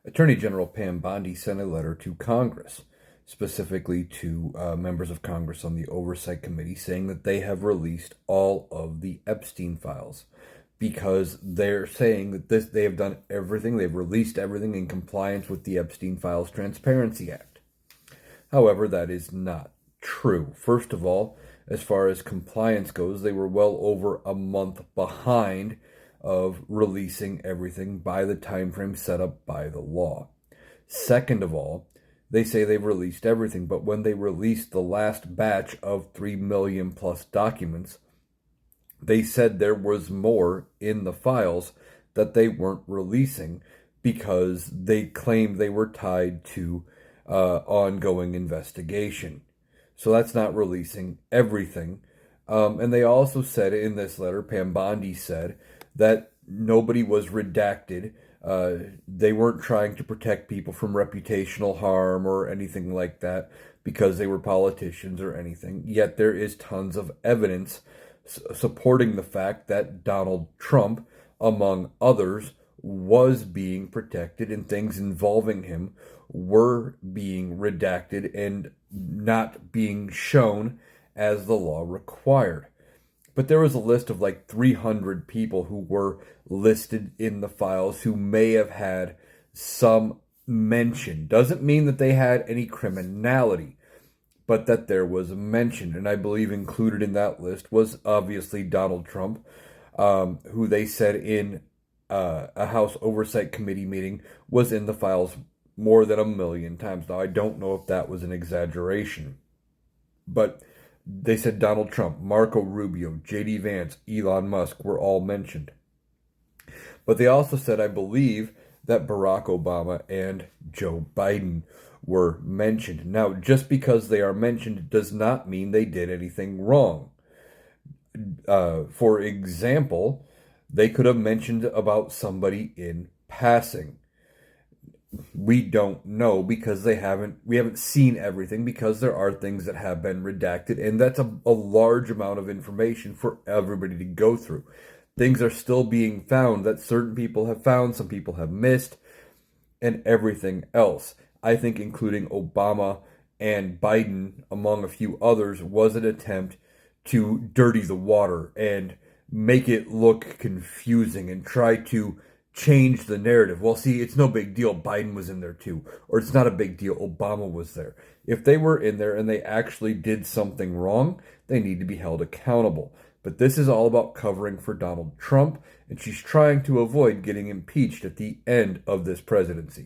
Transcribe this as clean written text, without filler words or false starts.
Attorney General Pam Bondi sent a letter to Congress, specifically to members of Congress on the Oversight Committee, saying that they have released all of the Epstein files because they're saying that they have done everything, they've released everything in compliance with the Epstein Files Transparency Act. However, that is not true. First of all, as far as compliance goes, they were well over a month behind of releasing everything by the time frame set up by the law. Second of all, they say they've released everything, but when they released the last batch of 3 million plus documents, they said there was more in the files that they weren't releasing because they claimed they were tied to ongoing investigation. So that's not releasing everything. And they also said in this letter, Pam Bondi said, that nobody was redacted. They weren't trying to protect people from reputational harm or anything like that because they were politicians or anything. Yet there is tons of evidence supporting the fact that Donald Trump, among others, was being protected and things involving him were being redacted and not being shown as the law required. But there was a list of like 300 people who were listed in the files who may have had some mention. Doesn't mean that they had any criminality, but that there was a mention. And I believe included in that list was obviously Donald Trump, who they said in a House Oversight Committee meeting was in the files more than 1,000,000 times. Now, I don't know if that was an exaggeration, but they said Donald Trump, Marco Rubio, J.D. Vance, Elon Musk were all mentioned. But they also said, I believe, that Barack Obama and Joe Biden were mentioned. Now, just because they are mentioned does not mean they did anything wrong. For example, they could have mentioned about somebody in passing. We don't know because we haven't seen everything because there are things that have been redacted, and that's a large amount of information for everybody to go through. Things are still being found that certain people have found, some people have missed, and everything else. I think including Obama and Biden, among a few others, was an attempt to dirty the water and make it look confusing and try to change the narrative. Well, see, it's no big deal. Biden was in there too. Or it's not a big deal. Obama was there. If they were in there and they actually did something wrong, they need to be held accountable. But this is all about covering for Donald Trump, and she's trying to avoid getting impeached at the end of this presidency.